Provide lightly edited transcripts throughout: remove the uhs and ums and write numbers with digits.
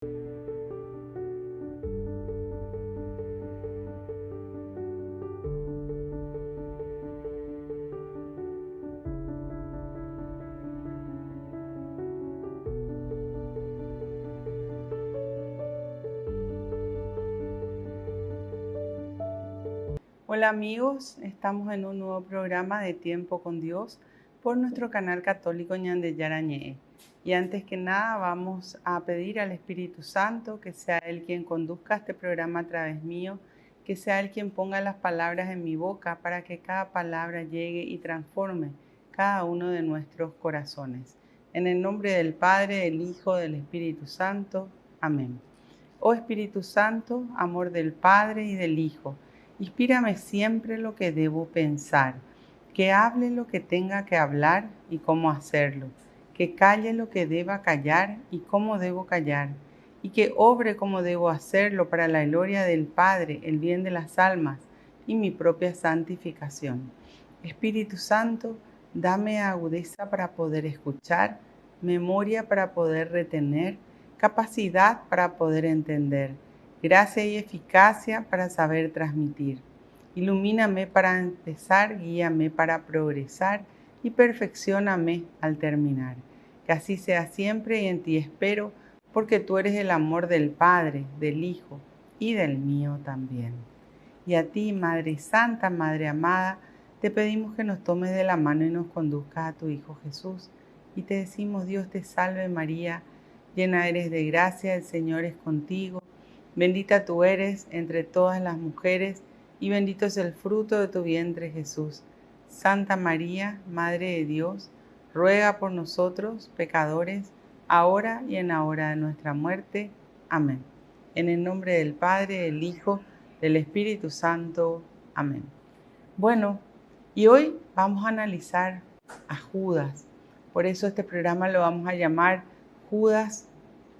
Hola amigos, estamos en un nuevo programa de Tiempo con Dios por nuestro canal católico Ñande Yarañé. Y antes que nada vamos a pedir al Espíritu Santo que sea Él quien conduzca este programa a través mío, que sea Él quien ponga las palabras en mi boca para que cada palabra llegue y transforme cada uno de nuestros corazones. En el nombre del Padre, del Hijo, del Espíritu Santo. Amén. Oh Espíritu Santo, amor del Padre y del Hijo, inspírame siempre lo que debo pensar, que hable lo que tenga que hablar y cómo hacerlo, que calle lo que deba callar y cómo debo callar, y que obre como debo hacerlo para la gloria del Padre, el bien de las almas y mi propia santificación. Espíritu Santo, dame agudeza para poder escuchar, memoria para poder retener, capacidad para poder entender, gracia y eficacia para saber transmitir. Ilumíname para empezar, guíame para progresar y perfeccióname al terminar. Que así sea siempre y en ti espero, porque tú eres el amor del Padre, del Hijo y del mío también. Y a ti, Madre Santa, Madre amada, te pedimos que nos tomes de la mano y nos conduzcas a tu Hijo Jesús. Y te decimos, Dios te salve María, llena eres de gracia, el Señor es contigo. Bendita tú eres entre todas las mujeres, y bendito es el fruto de tu vientre Jesús. Santa María, Madre de Dios, ruega por nosotros, pecadores, ahora y en la hora de nuestra muerte. Amén. En el nombre del Padre, del Hijo, del Espíritu Santo. Amén. Bueno, y hoy vamos a analizar a Judas. Por eso este programa lo vamos a llamar Judas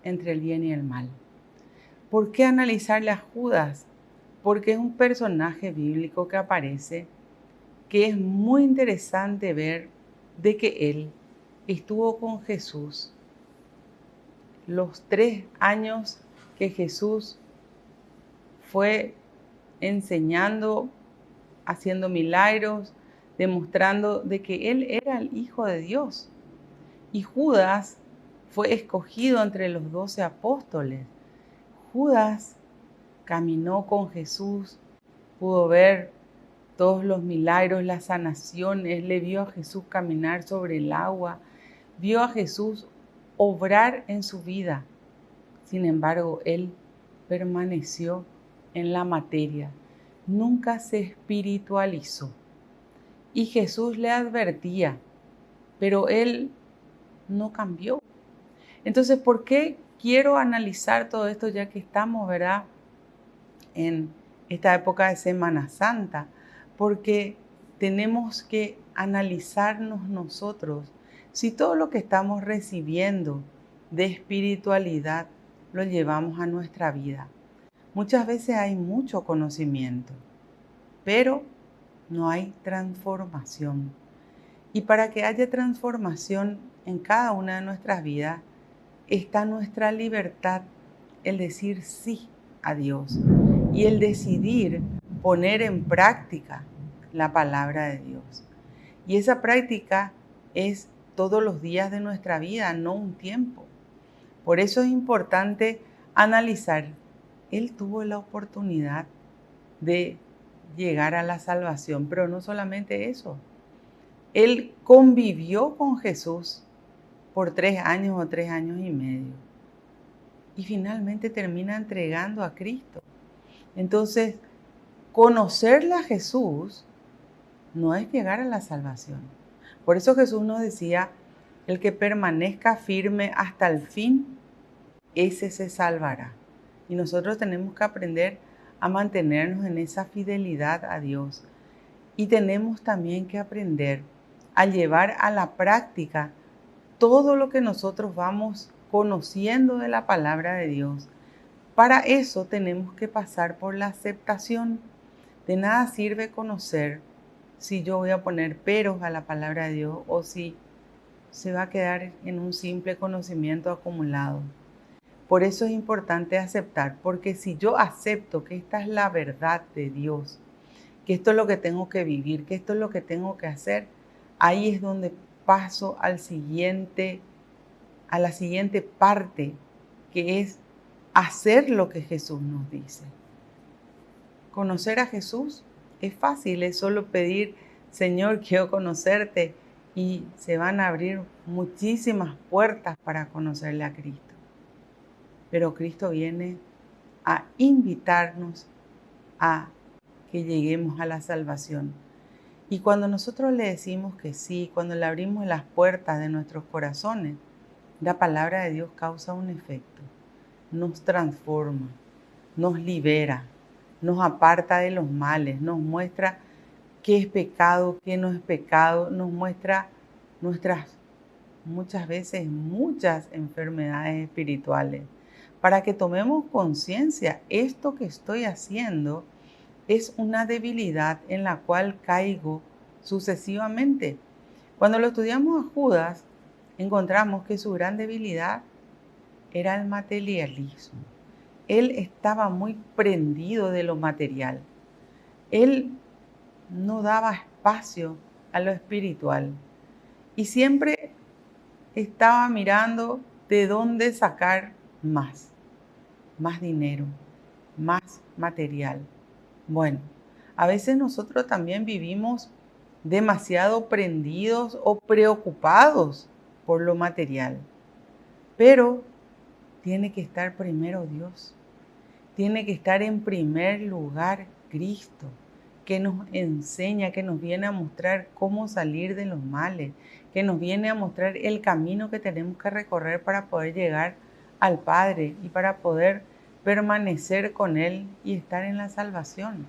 entre el bien y el mal. ¿Por qué analizarle a Judas? Porque es un personaje bíblico que aparece, que es muy interesante ver de que él estuvo con Jesús los 3 años que Jesús fue enseñando, haciendo milagros, demostrando de que él era el Hijo de Dios. Y Judas fue escogido entre los 12 apóstoles. Judas caminó con Jesús, pudo ver todos los milagros, las sanaciones, le vio a Jesús caminar sobre el agua, vio a Jesús obrar en su vida. Sin embargo, él permaneció en la materia, nunca se espiritualizó. Y Jesús le advertía, pero él no cambió. Entonces, ¿por qué quiero analizar todo esto ya que estamos, verdad, en esta época de Semana Santa? Porque tenemos que analizarnos nosotros si todo lo que estamos recibiendo de espiritualidad lo llevamos a nuestra vida. Muchas veces hay mucho conocimiento, pero no hay transformación. Y para que haya transformación en cada una de nuestras vidas, está nuestra libertad, el decir sí a Dios y el decidir poner en práctica la palabra de Dios. Y esa práctica es todos los días de nuestra vida, no un tiempo. Por eso es importante analizar. Él tuvo la oportunidad de llegar a la salvación, pero no solamente eso. Él convivió con Jesús por 3 años o 3 años y medio. Y finalmente termina entregando a Cristo. Entonces, conocerle a Jesús no es llegar a la salvación. Por eso Jesús nos decía, el que permanezca firme hasta el fin, ese se salvará. Y nosotros tenemos que aprender a mantenernos en esa fidelidad a Dios. Y tenemos también que aprender a llevar a la práctica todo lo que nosotros vamos conociendo de la palabra de Dios. Para eso tenemos que pasar por la aceptación. De nada sirve conocer si yo voy a poner peros a la palabra de Dios o si se va a quedar en un simple conocimiento acumulado. Por eso es importante aceptar, porque si yo acepto que esta es la verdad de Dios, que esto es lo que tengo que vivir, que esto es lo que tengo que hacer, ahí es donde paso a la siguiente parte, que es hacer lo que Jesús nos dice. Conocer a Jesús es fácil, es solo pedir, Señor, quiero conocerte, y se van a abrir muchísimas puertas para conocerle a Cristo. Pero Cristo viene a invitarnos a que lleguemos a la salvación. Y cuando nosotros le decimos que sí, cuando le abrimos las puertas de nuestros corazones, la palabra de Dios causa un efecto. Nos transforma, nos libera, nos aparta de los males, nos muestra qué es pecado, qué no es pecado, nos muestra nuestras muchas veces muchas enfermedades espirituales, para que tomemos conciencia, esto que estoy haciendo es una debilidad en la cual caigo sucesivamente. Cuando lo estudiamos a Judas, encontramos que su gran debilidad era el materialismo. Él estaba muy prendido de lo material. Él no daba espacio a lo espiritual y siempre estaba mirando de dónde sacar más dinero, más material. Bueno, a veces nosotros también vivimos demasiado prendidos o preocupados por lo material, pero tiene que estar primero Dios, tiene que estar en primer lugar Cristo, que nos enseña, que nos viene a mostrar cómo salir de los males, que nos viene a mostrar el camino que tenemos que recorrer para poder llegar al Padre y para poder permanecer con Él y estar en la salvación.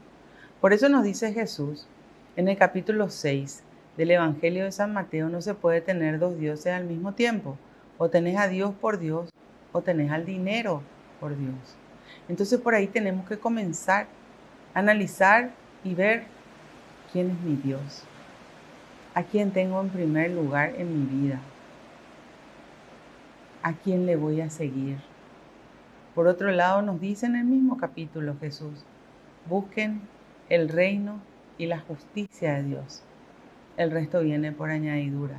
Por eso nos dice Jesús en el capítulo 6 del Evangelio de San Mateo: no se puede tener dos dioses al mismo tiempo. O tenés a Dios por Dios o tenés al dinero por Dios. Entonces por ahí tenemos que comenzar a analizar y ver quién es mi Dios, a quién tengo en primer lugar en mi vida, a quién le voy a seguir. Por otro lado, nos dice en el mismo capítulo Jesús: busquen el reino y la justicia de Dios. El resto viene por añadidura.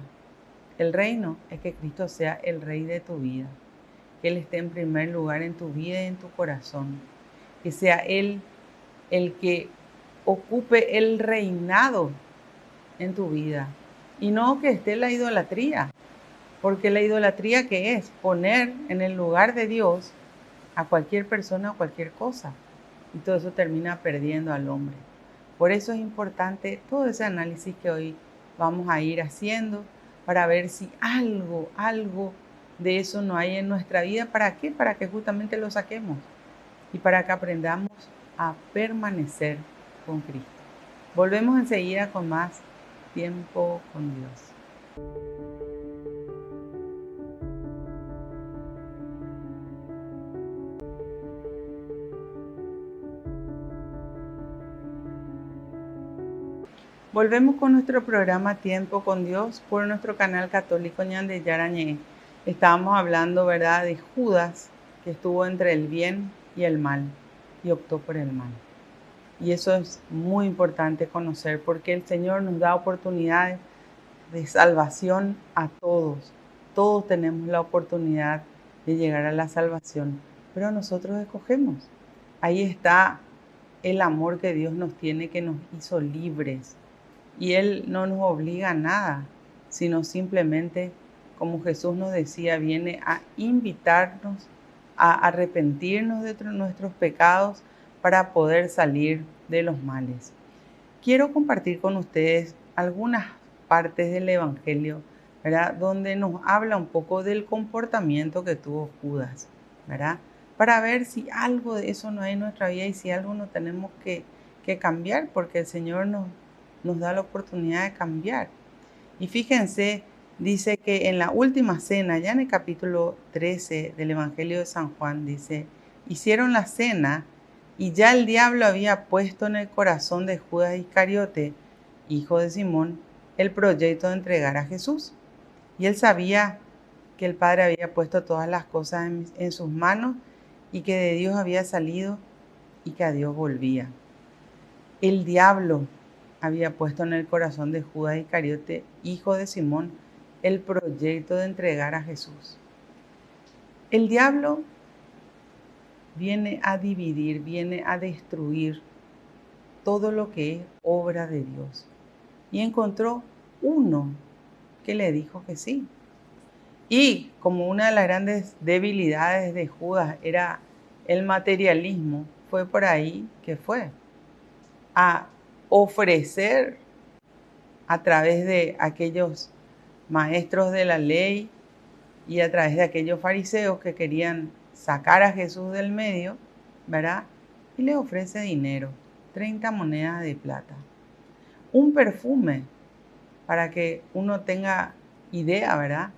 El reino es que Cristo sea el Rey de tu vida, que Él esté en primer lugar en tu vida y en tu corazón, que sea Él el que ocupe el reinado en tu vida y no que esté la idolatría, porque la idolatría, ¿qué es? Poner en el lugar de Dios a cualquier persona o cualquier cosa, y todo eso termina perdiendo al hombre. Por eso es importante todo ese análisis que hoy vamos a ir haciendo para ver si algo de eso no hay en nuestra vida. ¿Para qué? Para que justamente lo saquemos y para que aprendamos a permanecer con Cristo. Volvemos enseguida con más tiempo con Dios. Volvemos con nuestro programa Tiempo con Dios por nuestro canal católico Ñande Yarañé. Estábamos hablando, ¿verdad?, de Judas, que estuvo entre el bien y el mal y optó por el mal. Y eso es muy importante conocer, porque el Señor nos da oportunidades de salvación a todos. Todos tenemos la oportunidad de llegar a la salvación, pero nosotros escogemos. Ahí está el amor que Dios nos tiene, que nos hizo libres. Y Él no nos obliga a nada, sino simplemente, como Jesús nos decía, viene a invitarnos a arrepentirnos de nuestros pecados para poder salir de los males. Quiero compartir con ustedes algunas partes del Evangelio, ¿verdad?, donde nos habla un poco del comportamiento que tuvo Judas, ¿verdad?, para ver si algo de eso no hay en nuestra vida y si algo no tenemos que cambiar, porque el Señor nos da la oportunidad de cambiar. Y fíjense, dice que en la última cena, ya en el capítulo 13 del Evangelio de San Juan, dice: hicieron la cena y ya el diablo había puesto en el corazón de Judas Iscariote, hijo de Simón, el proyecto de entregar a Jesús. Y él sabía que el Padre había puesto todas las cosas en sus manos y que de Dios había salido y que a Dios volvía. El diablo había puesto en el corazón de Judas Iscariote, hijo de Simón, el proyecto de entregar a Jesús. El diablo viene a dividir, viene a destruir todo lo que es obra de Dios. Y encontró uno que le dijo que sí. Y como una de las grandes debilidades de Judas era el materialismo, fue por ahí que fue a ofrecer a través de aquellos maestros de la ley y a través de aquellos fariseos que querían sacar a Jesús del medio, ¿verdad? Y le ofrece dinero, 30 monedas de plata. Un perfume, para que uno tenga idea, ¿verdad?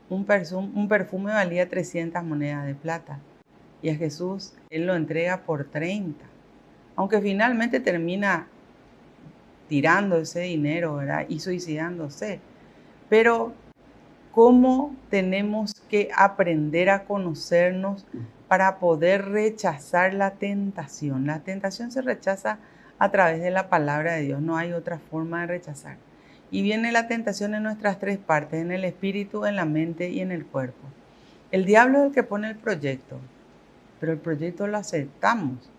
Un perfume valía 300 monedas de plata. Y a Jesús Él lo entrega por 30. Aunque finalmente termina tirando ese dinero, ¿verdad? Y suicidándose. Pero ¿cómo tenemos que aprender a conocernos para poder rechazar la tentación? La tentación se rechaza a través de la palabra de Dios. No hay otra forma de rechazar. Y viene la tentación en nuestras tres partes, en el espíritu, en la mente y en el cuerpo. El diablo es el que pone el proyecto, pero el proyecto lo aceptamos.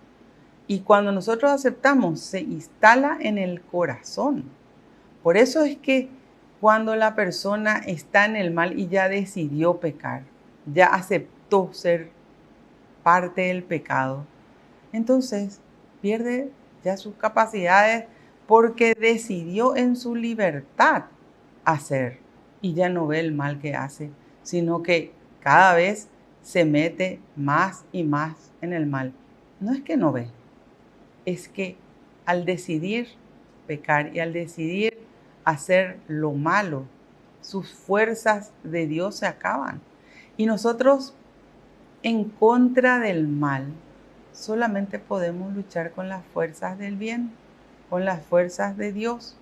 Y cuando nosotros aceptamos, se instala en el corazón. Por eso es que cuando la persona está en el mal y ya decidió pecar, ya aceptó ser parte del pecado, entonces pierde ya sus capacidades porque decidió en su libertad hacer y ya no ve el mal que hace, sino que cada vez se mete más y más en el mal. No es que no ve, es que al decidir pecar y al decidir hacer lo malo, sus fuerzas de Dios se acaban. Y nosotros, en contra del mal, solamente podemos luchar con las fuerzas del bien, con las fuerzas de Dios.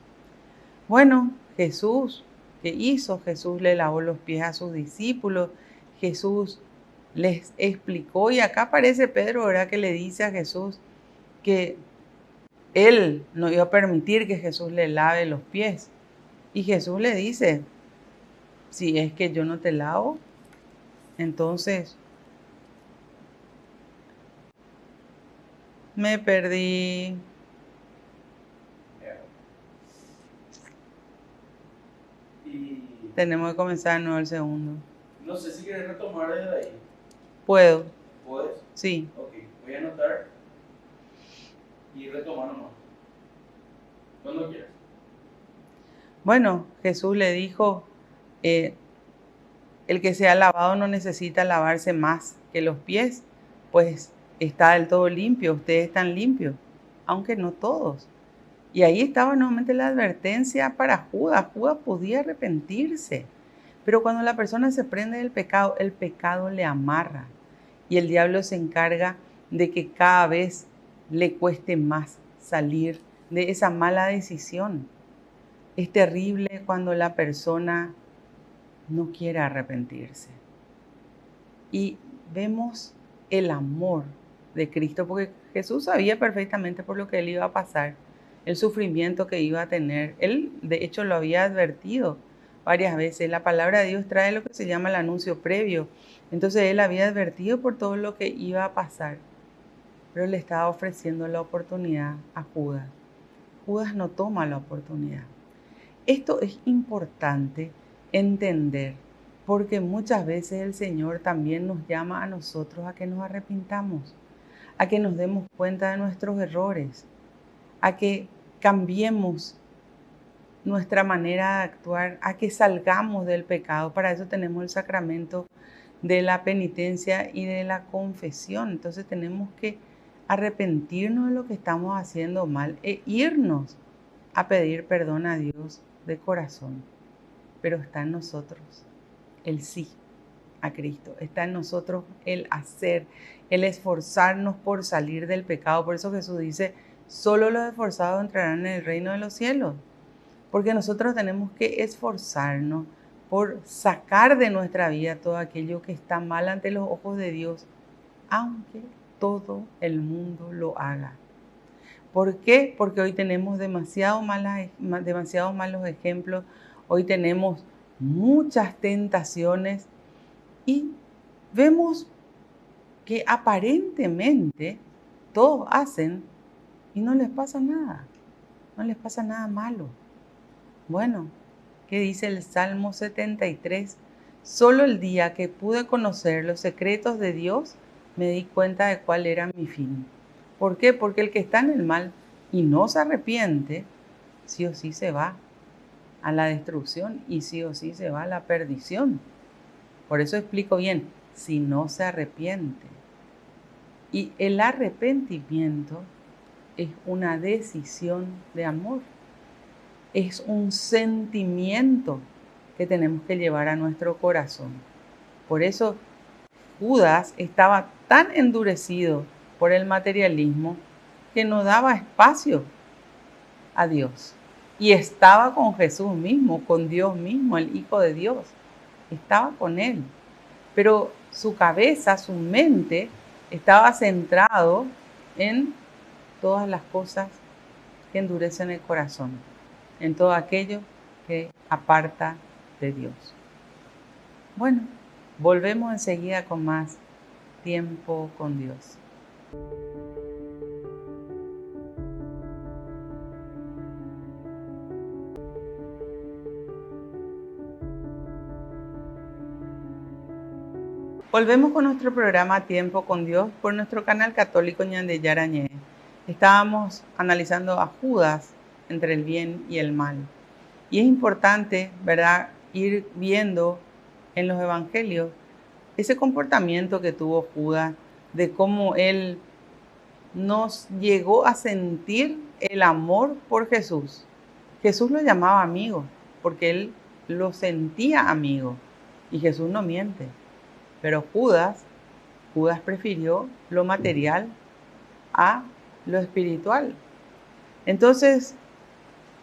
Bueno, Jesús, ¿qué hizo? Jesús le lavó los pies a sus discípulos, Jesús les explicó, y acá aparece Pedro, ¿verdad? Que le dice a Jesús que él no iba a permitir que Jesús le lave los pies. Y Jesús le dice, si es que yo no te lavo, entonces me perdí. Y Tenemos que comenzar de nuevo el segundo. no sé si quieres retomar desde ahí. ¿Puedo? ¿Puedes? Sí. Ok, voy a anotar y retomar nomás. Cuando quieras. Bueno, Jesús le dijo, el que se ha lavado no necesita lavarse más que los pies, pues está del todo limpio, ustedes están limpios, aunque no todos. Y ahí estaba nuevamente la advertencia para Judas. Judas podía arrepentirse, pero cuando la persona se prende del pecado, el pecado le amarra y el diablo se encarga de que cada vez le cueste más salir de esa mala decisión. Es terrible cuando la persona no quiere arrepentirse. Y vemos el amor de Cristo, porque Jesús sabía perfectamente por lo que él iba a pasar, el sufrimiento que iba a tener. Él, de hecho, lo había advertido varias veces. La palabra de Dios trae lo que se llama el anuncio previo. Entonces él había advertido por todo lo que iba a pasar, pero le estaba ofreciendo la oportunidad a Judas. Judas no toma la oportunidad. Esto es importante entender, porque muchas veces el Señor también nos llama a nosotros a que nos arrepintamos, a que nos demos cuenta de nuestros errores, a que cambiemos nuestra manera de actuar, a que salgamos del pecado. Para eso tenemos el sacramento de la penitencia y de la confesión. Entonces tenemos que arrepentirnos de lo que estamos haciendo mal e irnos a pedir perdón a Dios de corazón. Pero está en nosotros el sí a Cristo, está en nosotros el hacer, el esforzarnos por salir del pecado. Por eso Jesús dice, solo los esforzados entrarán en el reino de los cielos, porque nosotros tenemos que esforzarnos por sacar de nuestra vida todo aquello que está mal ante los ojos de Dios, aunque todo el mundo lo haga. ¿Por qué? Porque hoy tenemos demasiados malos ejemplos, hoy tenemos muchas tentaciones y vemos que aparentemente todos hacen y no les pasa nada, no les pasa nada malo. Bueno, ¿qué dice el Salmo 73? Solo el día que pude conocer los secretos de Dios, me di cuenta de cuál era mi fin. ¿Por qué? Porque el que está en el mal y no se arrepiente, sí o sí se va a la destrucción y sí o sí se va a la perdición. Por eso explico bien, si no se arrepiente. Y el arrepentimiento es una decisión de amor. Es un sentimiento que tenemos que llevar a nuestro corazón. Por eso Judas estaba tan endurecido por el materialismo que no daba espacio a Dios. Y estaba con Jesús mismo, con Dios mismo, el Hijo de Dios. Estaba con él. Pero su cabeza, su mente, estaba centrado en todas las cosas que endurecen el corazón, en todo aquello que aparta de Dios. Bueno, volvemos enseguida con más tiempo con Dios. Volvemos con nuestro programa Tiempo con Dios por nuestro canal católico Ñande Yarañé. Estábamos analizando a Judas entre el bien y el mal. Y es importante, ¿verdad?, ir viendo en los evangelios ese comportamiento que tuvo Judas, de cómo él nos llegó a sentir el amor por Jesús. Jesús lo llamaba amigo, porque él lo sentía amigo. Y Jesús no miente. Pero Judas prefirió lo material a lo espiritual. Entonces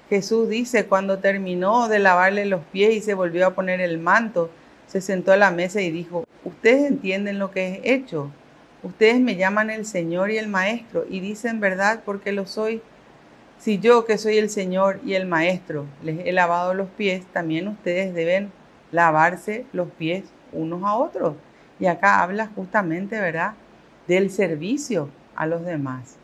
Jesús dice, cuando terminó de lavarle los pies y se volvió a poner el manto, se sentó a la mesa y dijo, ustedes entienden lo que he hecho. Ustedes me llaman el Señor y el Maestro y dicen verdad porque lo soy. Si yo, que soy el Señor y el Maestro, les he lavado los pies, también ustedes deben lavarse los pies unos a otros. Y acá habla justamente, ¿verdad?, del servicio a los demás,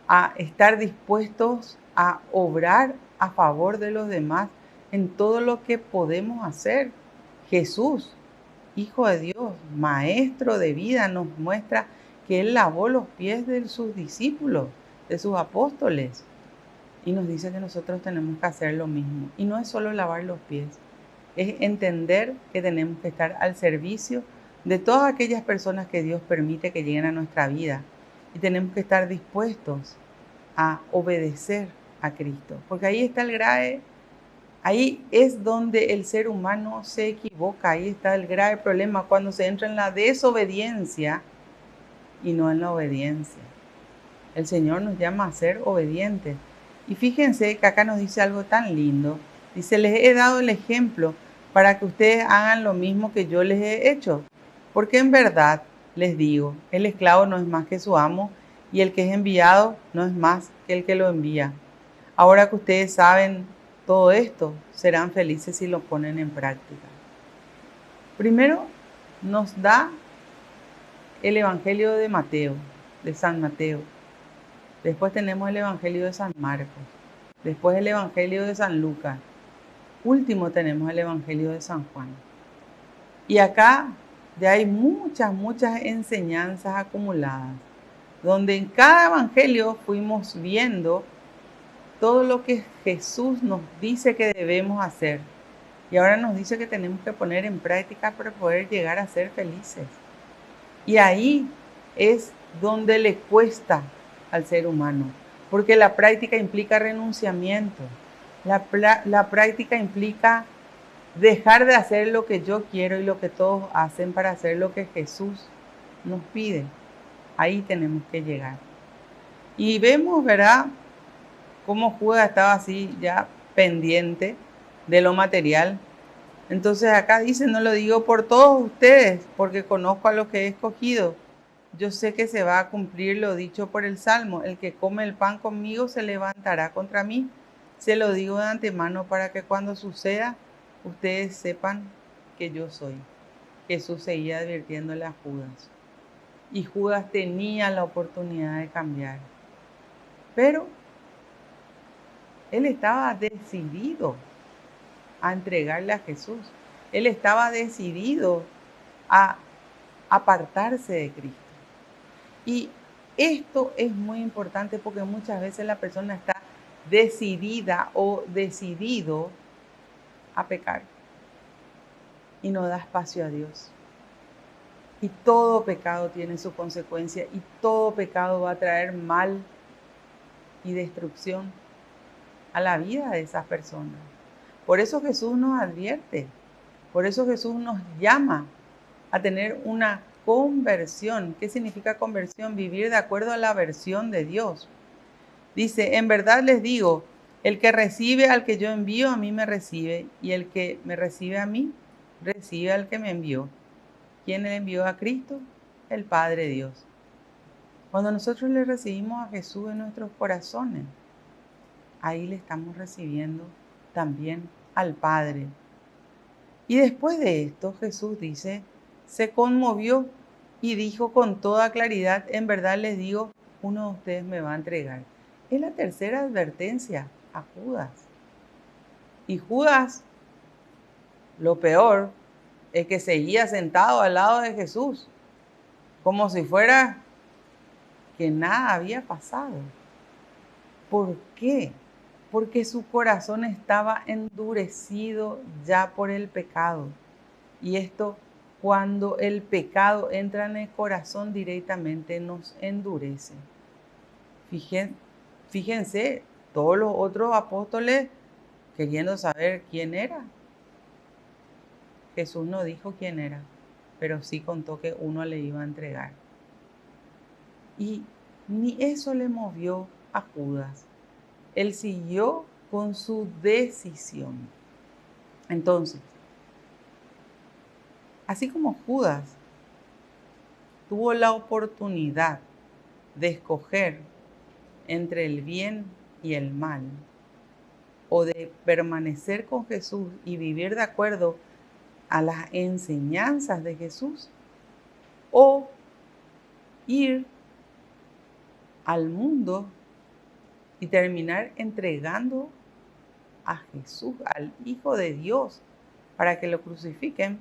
a estar dispuestos a obrar a favor de los demás en todo lo que podemos hacer. Jesús, Hijo de Dios, Maestro de vida, nos muestra que Él lavó los pies de sus discípulos, de sus apóstoles, y nos dice que nosotros tenemos que hacer lo mismo. Y no es solo lavar los pies, es entender que tenemos que estar al servicio de todas aquellas personas que Dios permite que lleguen a nuestra vida. Y tenemos que estar dispuestos a obedecer a Cristo. Porque ahí está el grave, ahí es donde el ser humano se equivoca, ahí está el grave problema, cuando se entra en la desobediencia y no en la obediencia. El Señor nos llama a ser obedientes. Y fíjense que acá nos dice algo tan lindo. Dice, les he dado el ejemplo para que ustedes hagan lo mismo que yo les he hecho. Porque en verdad les digo, el esclavo no es más que su amo y el que es enviado no es más que el que lo envía. Ahora que ustedes saben todo esto, serán felices si lo ponen en práctica. Primero nos da el Evangelio de Mateo, de San Mateo. Después tenemos el Evangelio de San Marcos. Después el Evangelio de San Lucas. Último tenemos el Evangelio de San Juan. Y acá ya hay muchas enseñanzas acumuladas, donde en cada evangelio fuimos viendo todo lo que Jesús nos dice que debemos hacer. Y ahora nos dice que tenemos que poner en práctica para poder llegar a ser felices. Y ahí es donde le cuesta al ser humano, porque la práctica implica renunciamiento. La práctica implica dejar de hacer lo que yo quiero y lo que todos hacen para hacer lo que Jesús nos pide. Ahí tenemos que llegar. Y vemos, ¿verdad?, cómo Judas estaba así ya pendiente de lo material. Entonces acá dice, no lo digo por todos ustedes, porque conozco a los que he escogido. Yo sé que se va a cumplir lo dicho por el Salmo. El que come el pan conmigo se levantará contra mí. Se lo digo de antemano para que cuando suceda, ustedes sepan que yo soy. Jesús seguía advirtiéndole a Judas. Y Judas tenía la oportunidad de cambiar. Pero él estaba decidido a entregarle a Jesús. Él estaba decidido a apartarse de Cristo. Y esto es muy importante porque muchas veces la persona está decidida o decidido a pecar y no da espacio a Dios. Y todo pecado tiene su consecuencia y todo pecado va a traer mal y destrucción a la vida de esas personas. Por eso Jesús nos advierte, por eso Jesús nos llama a tener una conversión. ¿Qué significa conversión? Vivir de acuerdo a la versión de Dios. Dice, en verdad les digo, el que recibe al que yo envío, a mí me recibe, y el que me recibe a mí, recibe al que me envió. ¿Quién le envió a Cristo? El Padre Dios. Cuando nosotros le recibimos a Jesús en nuestros corazones, ahí le estamos recibiendo también al Padre. Y después de esto, Jesús dice, se conmovió y dijo con toda claridad, en verdad les digo, uno de ustedes me va a entregar. Es la tercera advertencia a Judas. Y Judas, lo peor, es que seguía sentado al lado de Jesús, como si fuera que nada había pasado. ¿Por qué? Porque su corazón estaba endurecido ya por el pecado. Y esto, cuando el pecado entra en el corazón directamente, nos endurece. Fíjense, todos los otros apóstoles queriendo saber quién era. Jesús no dijo quién era, pero sí contó que uno le iba a entregar. Y ni eso le movió a Judas. Él siguió con su decisión. Entonces, así como Judas tuvo la oportunidad de escoger entre el bien y el mal, o de permanecer con Jesús y vivir de acuerdo a las enseñanzas de Jesús, o ir al mundo y terminar entregando a Jesús, al Hijo de Dios, para que lo crucifiquen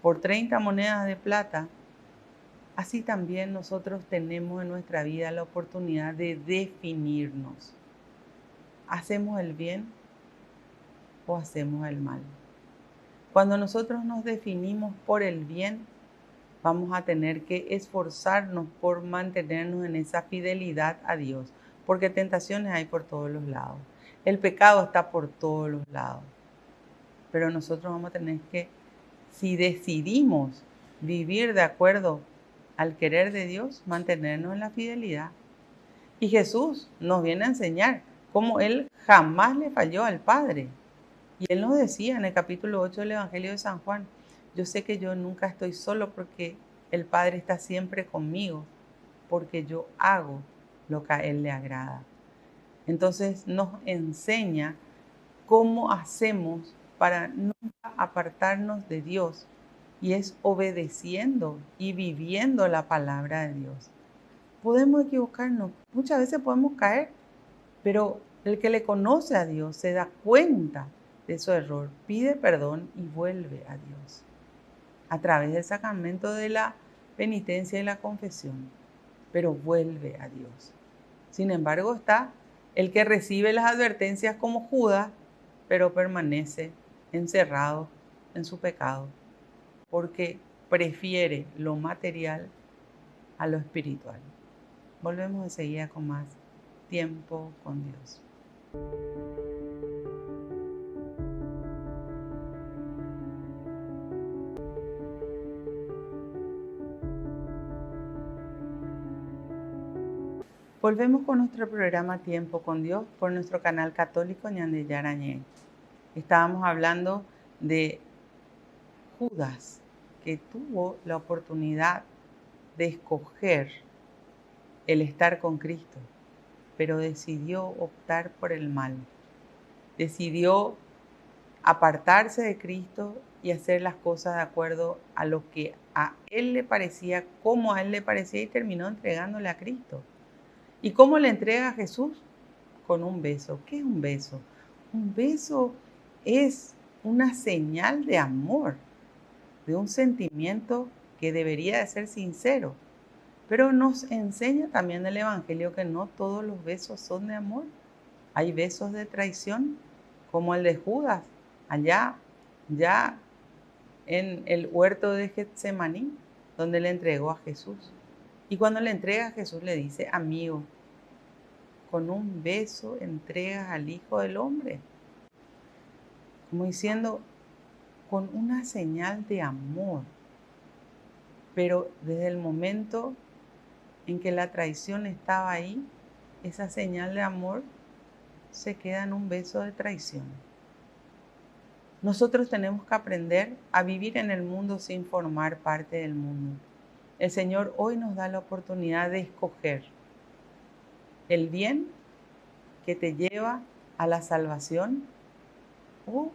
por 30 monedas de plata. Así también nosotros tenemos en nuestra vida la oportunidad de definirnos. ¿Hacemos el bien o hacemos el mal? Cuando nosotros nos definimos por el bien, vamos a tener que esforzarnos por mantenernos en esa fidelidad a Dios, porque tentaciones hay por todos los lados. El pecado está por todos los lados. Pero nosotros vamos a tener que, si decidimos vivir de acuerdo al querer de Dios, mantenernos en la fidelidad. Y Jesús nos viene a enseñar cómo Él jamás le falló al Padre. Y Él nos decía en el capítulo 8 del Evangelio de San Juan, yo sé que yo nunca estoy solo porque el Padre está siempre conmigo, porque yo hago lo que a Él le agrada. Entonces nos enseña cómo hacemos para nunca apartarnos de Dios, y es obedeciendo y viviendo la palabra de Dios. Podemos equivocarnos, muchas veces podemos caer, pero el que le conoce a Dios se da cuenta de su error, pide perdón y vuelve a Dios a través del sacramento de la penitencia y la confesión, pero vuelve a Dios. Sin embargo, está el que recibe las advertencias como Judas, pero permanece encerrado en su pecado, porque prefiere lo material a lo espiritual. Volvemos enseguida con más tiempo con Dios. Volvemos con nuestro programa Tiempo con Dios por nuestro canal católico Ñande Yarañé. Estábamos hablando de Judas, que tuvo la oportunidad de escoger el estar con Cristo, pero decidió optar por el mal. Decidió apartarse de Cristo y hacer las cosas de acuerdo a lo que a él le parecía, como a él le parecía, y terminó entregándole a Cristo. ¿Y cómo le entrega a Jesús? Con un beso. ¿Qué es un beso? Un beso es una señal de amor, de un sentimiento que debería de ser sincero. Pero nos enseña también el Evangelio que no todos los besos son de amor. Hay besos de traición, como el de Judas, allá, ya en el huerto de Getsemaní, donde le entregó a Jesús. Y cuando le entrega a Jesús le dice, amigo, con un beso entregas al Hijo del Hombre. Como diciendo, con una señal de amor. Pero desde el momento en que la traición estaba ahí, esa señal de amor se queda en un beso de traición. Nosotros tenemos que aprender a vivir en el mundo sin formar parte del mundo. El Señor hoy nos da la oportunidad de escoger el bien que te lleva a la salvación o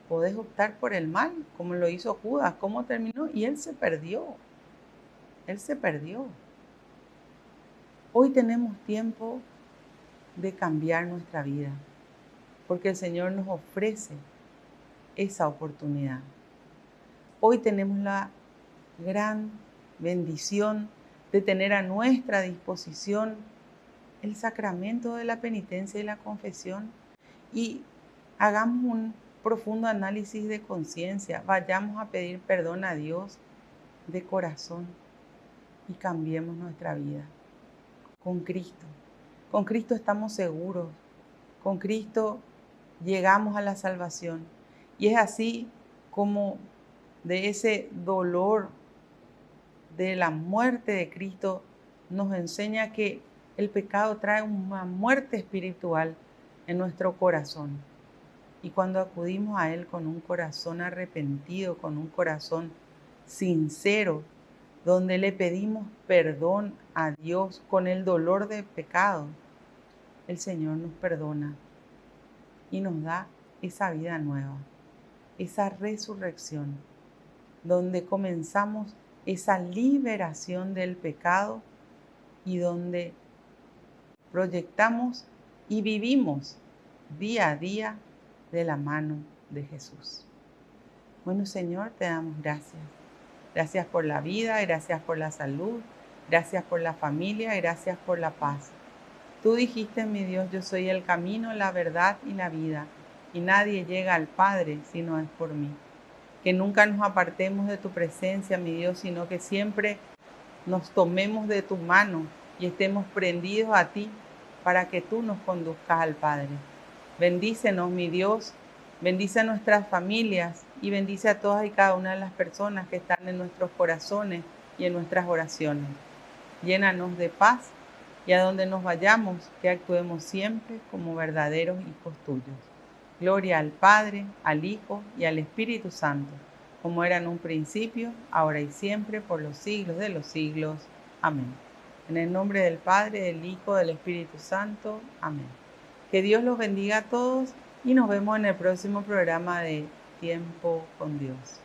podés optar por el mal, como lo hizo Judas. ¿Cómo terminó? Y él se perdió. Él se perdió. Hoy tenemos tiempo de cambiar nuestra vida, porque el Señor nos ofrece esa oportunidad. Hoy tenemos la gran bendición de tener a nuestra disposición el sacramento de la penitencia y la confesión, y hagamos un profundo análisis de conciencia, vayamos a pedir perdón a Dios de corazón y cambiemos nuestra vida con Cristo. Con Cristo estamos seguros, con Cristo llegamos a la salvación, y es así como de ese dolor de la muerte de Cristo nos enseña que el pecado trae una muerte espiritual en nuestro corazón. Y cuando acudimos a Él con un corazón arrepentido, con un corazón sincero, donde le pedimos perdón a Dios con el dolor del pecado, el Señor nos perdona y nos da esa vida nueva, esa resurrección, donde comenzamos esa liberación del pecado y donde proyectamos y vivimos día a día de la mano de Jesús. Bueno, Señor, te damos gracias. Gracias por la vida, gracias por la salud, gracias por la familia, gracias por la paz. Tú dijiste, mi Dios, yo soy el camino, la verdad y la vida, y nadie llega al Padre si no es por mí. Que nunca nos apartemos de tu presencia, mi Dios, sino que siempre nos tomemos de tu mano y estemos prendidos a ti para que tú nos conduzcas al Padre. Bendícenos, mi Dios, bendice a nuestras familias y bendice a todas y cada una de las personas que están en nuestros corazones y en nuestras oraciones. Llénanos de paz y a donde nos vayamos, que actuemos siempre como verdaderos hijos tuyos. Gloria al Padre, al Hijo y al Espíritu Santo, como era en un principio, ahora y siempre, por los siglos de los siglos. Amén. En el nombre del Padre, del Hijo, del Espíritu Santo. Amén. Que Dios los bendiga a todos y nos vemos en el próximo programa de Tiempo con Dios.